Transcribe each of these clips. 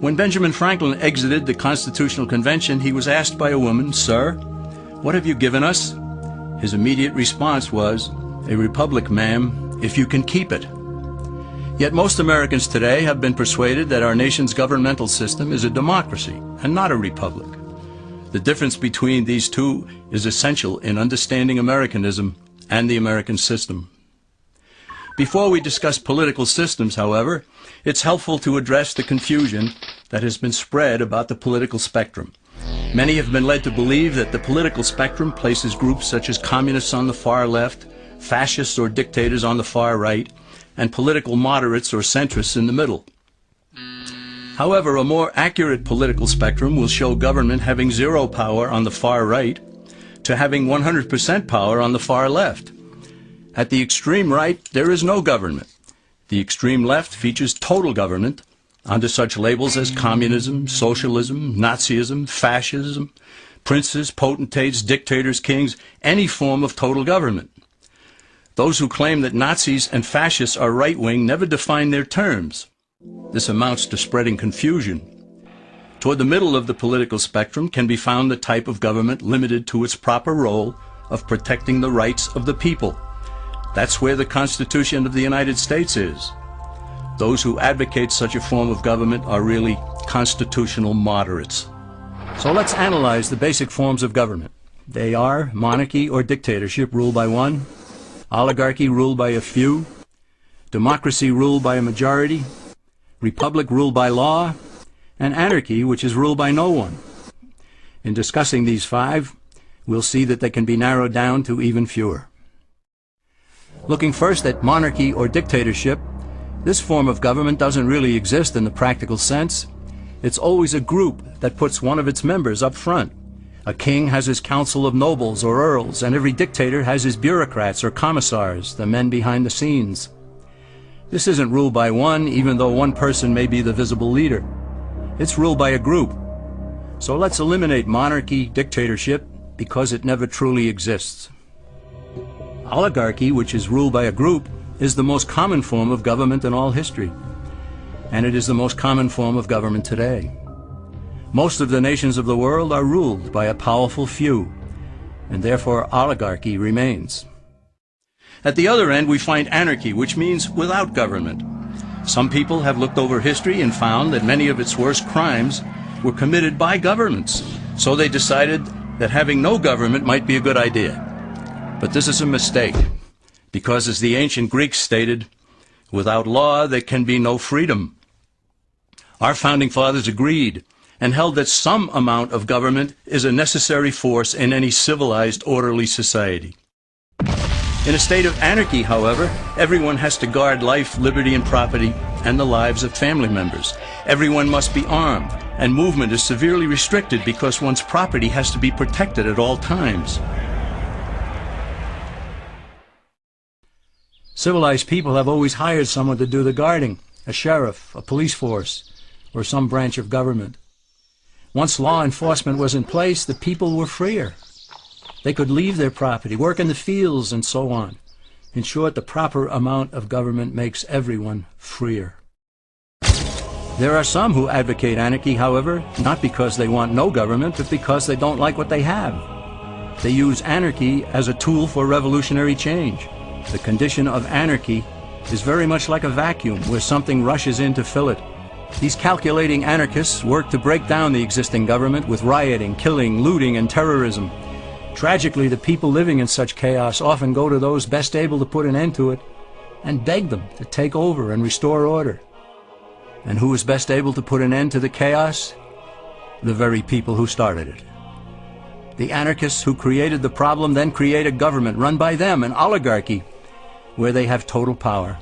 When Benjamin Franklin exited the Constitutional Convention, he was asked by a woman, "Sir, what have you given us?" His immediate response was, "A republic, ma'am, if you can keep it." Yet most Americans today have been persuaded that our nation's governmental system is a democracy and not a republic. The difference between these two is essential in understanding Americanism and the American system. Before we discuss political systems, however, it's helpful to address the confusion that has been spread about the political spectrum. Many have been led to believe that the political spectrum places groups such as communists on the far left, fascists or dictators on the far right, and political moderates or centrists in the middle. However, a more accurate political spectrum will show government having zero power on the far right to having 100% power on the far left. At the extreme right, there is no government. The extreme left features total government under such labels as communism, socialism, Nazism, fascism, princes, potentates, dictators, kings, any form of total government. Those who claim that Nazis and fascists are right-wing never define their terms. This amounts to spreading confusion. Toward the middle of the political spectrum can be found the type of government limited to its proper role of protecting the rights of the people. That's where the Constitution of the United States is. Those who advocate such a form of government are really constitutional moderates. So let's analyze the basic forms of government. They are monarchy or dictatorship ruled by one, oligarchy ruled by a few, democracy ruled by a majority, republic ruled by law, and anarchy, which is ruled by no one. In discussing these five, we'll see that they can be narrowed down to even fewer. Looking first at monarchy or dictatorship, this form of government doesn't really exist in the practical sense. It's always a group that puts one of its members up front. A king has his council of nobles or earls, and every dictator has his bureaucrats or commissars, the men behind the scenes. This isn't ruled by one, even though one person may be the visible leader. It's ruled by a group. So let's eliminate monarchy, dictatorship, because it never truly exists. Oligarchy, which is ruled by a group, is the most common form of government in all history. And it is the most common form of government today. Most of the nations of the world are ruled by a powerful few, and therefore oligarchy remains. At the other end, we find anarchy, which means without government. Some people have looked over history and found that many of its worst crimes were committed by governments. So they decided that having no government might be a good idea. But this is a mistake, because as the ancient Greeks stated, without law there can be no freedom. Our founding fathers agreed and held that some amount of government is a necessary force in any civilized, orderly society. In a state of anarchy, however, everyone has to guard life, liberty, and property, and the lives of family members. Everyone must be armed, and movement is severely restricted because one's property has to be protected at all times. Civilized people have always hired someone to do the guarding, a sheriff, a police force, or some branch of government. Once law enforcement was in place, the people were freer. They could leave their property, work in the fields, and so on. In short, the proper amount of government makes everyone freer. There are some who advocate anarchy, however, not because they want no government, but because they don't like what they have. They use anarchy as a tool for revolutionary change. The condition of anarchy is very much like a vacuum where something rushes in to fill it. These calculating anarchists work to break down the existing government with rioting, killing, looting, and terrorism. Tragically, the people living in such chaos often go to those best able to put an end to it and beg them to take over and restore order. And who is best able to put an end to the chaos? The very people who started it. The anarchists who created the problem then create a government run by them, an oligarchy, where they have total power.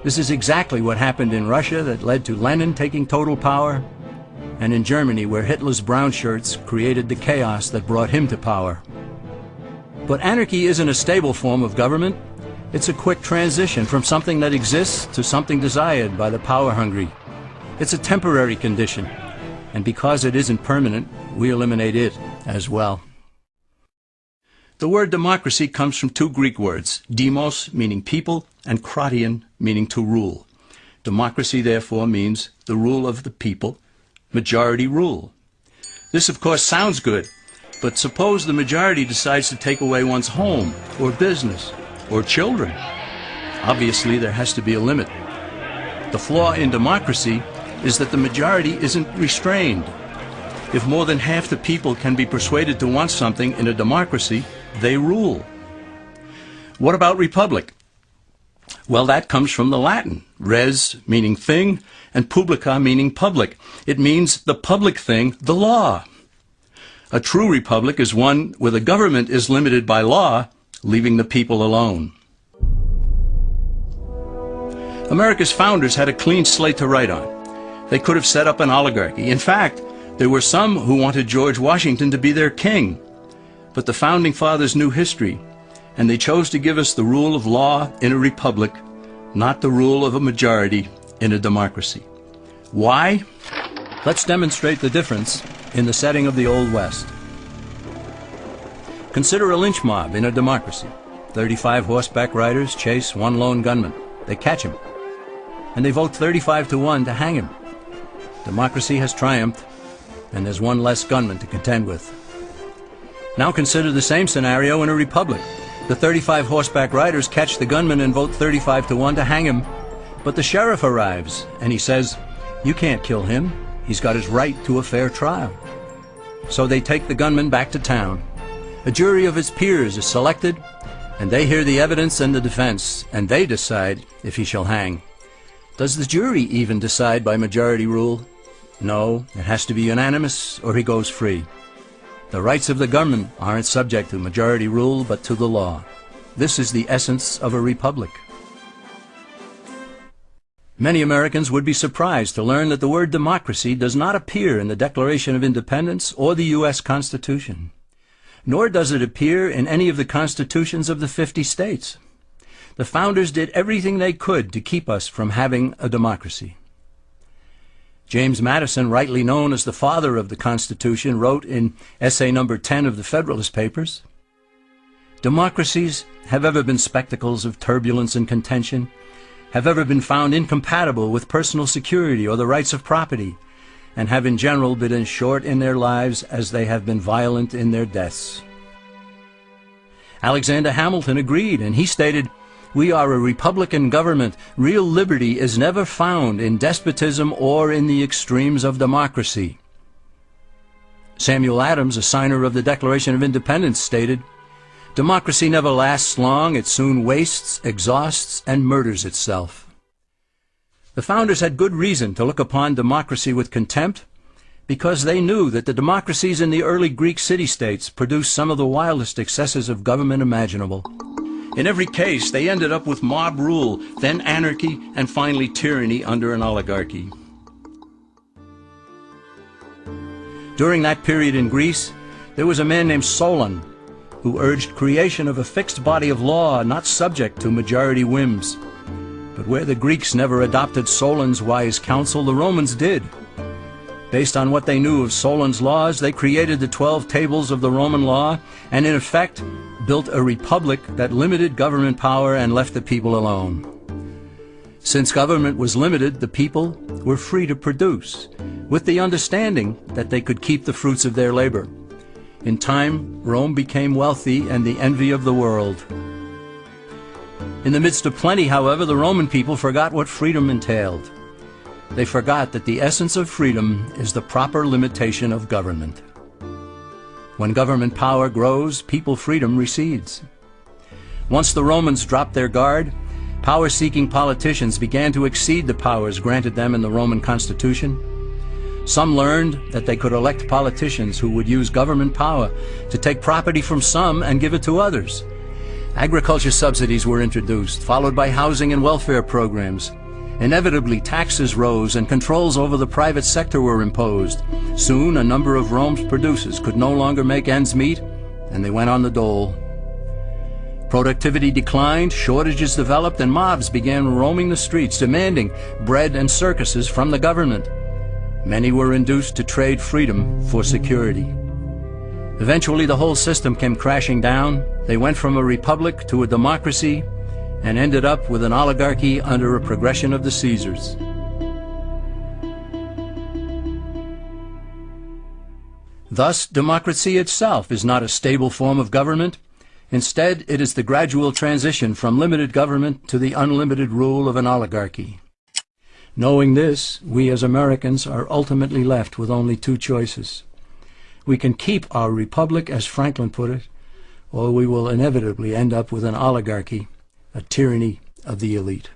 This is exactly what happened in Russia that led to Lenin taking total power, and in Germany where Hitler's brown shirts created the chaos that brought him to power. But anarchy isn't a stable form of government. It's a quick transition from something that exists to something desired by the power-hungry. It's a temporary condition, and because it isn't permanent, we eliminate it as well. The word democracy comes from two Greek words, demos, meaning people, and kratein, meaning to rule. Democracy, therefore, means the rule of the people, majority rule. This, of course, sounds good, but suppose the majority decides to take away one's home, or business, or children. Obviously, there has to be a limit. The flaw in democracy is that the majority isn't restrained. If more than half the people can be persuaded to want something in a democracy, they rule. What about republic? Well, that comes from the Latin, res meaning thing, and publica meaning public. It means the public thing, the law. A true republic is one where the government is limited by law, leaving the people alone. America's founders had a clean slate to write on. They could have set up an oligarchy. In fact, there were some who wanted George Washington to be their king. But the founding fathers knew history, and they chose to give us the rule of law in a republic, not the rule of a majority in a democracy. Why? Let's demonstrate the difference in the setting of the Old West. Consider a lynch mob in a democracy. 35 horseback riders chase one lone gunman. They catch him, and they vote 35-1 to hang him. Democracy has triumphed, and there's one less gunman to contend with. Now consider the same scenario in a republic. The 35 horseback riders catch the gunman and vote 35-1 to hang him. But the sheriff arrives, and he says, "You can't kill him. He's got his right to a fair trial." So they take the gunman back to town. A jury of his peers is selected, and they hear the evidence and the defense, and they decide if he shall hang. Does the jury even decide by majority rule? No, it has to be unanimous, or he goes free. The rights of the government aren't subject to majority rule, but to the law. This is the essence of a republic. Many Americans would be surprised to learn that the word democracy does not appear in the Declaration of Independence or the U.S. Constitution, nor does it appear in any of the constitutions of the 50 states. The founders did everything they could to keep us from having a democracy. James Madison, rightly known as the father of the Constitution, wrote in essay number 10 of the Federalist Papers, "Democracies have ever been spectacles of turbulence and contention, have ever been found incompatible with personal security or the rights of property, and have in general been as short in their lives as they have been violent in their deaths." Alexander Hamilton agreed, and he stated, "We are a republican government. Real liberty is never found in despotism or in the extremes of democracy." Samuel Adams, a signer of the Declaration of Independence, stated, "Democracy never lasts long. It soon wastes, exhausts, and murders itself." The founders had good reason to look upon democracy with contempt, because they knew that the democracies in the early Greek city-states produced some of the wildest excesses of government imaginable. In every case, they ended up with mob rule, then anarchy, and finally tyranny under an oligarchy. During that period in Greece, there was a man named Solon, who urged creation of a fixed body of law not subject to majority whims. But where the Greeks never adopted Solon's wise counsel, the Romans did. Based on what they knew of Solon's laws, they created the 12 tables of the Roman law, and in effect built a republic that limited government power and left the people alone. Since government was limited, the people were free to produce, with the understanding that they could keep the fruits of their labor. In time, Rome became wealthy and the envy of the world. In the midst of plenty, however, the Roman people forgot what freedom entailed. They forgot that the essence of freedom is the proper limitation of government. When government power grows, people freedom recedes. Once the Romans dropped their guard, power-seeking politicians began to exceed the powers granted them in the Roman Constitution. Some learned that they could elect politicians who would use government power to take property from some and give it to others. Agriculture subsidies were introduced, followed by housing and welfare programs. Inevitably, taxes rose and controls over the private sector were imposed. Soon, a number of Rome's producers could no longer make ends meet, and they went on the dole. Productivity declined, shortages developed, and mobs began roaming the streets, demanding bread and circuses from the government. Many were induced to trade freedom for security. Eventually, the whole system came crashing down. They went from a republic to a democracy, and ended up with an oligarchy under a progression of the Caesars. Thus, democracy itself is not a stable form of government. Instead, it is the gradual transition from limited government to the unlimited rule of an oligarchy. Knowing this, we as Americans are ultimately left with only two choices. We can keep our republic, as Franklin put it, or we will inevitably end up with an oligarchy, a tyranny of the elite.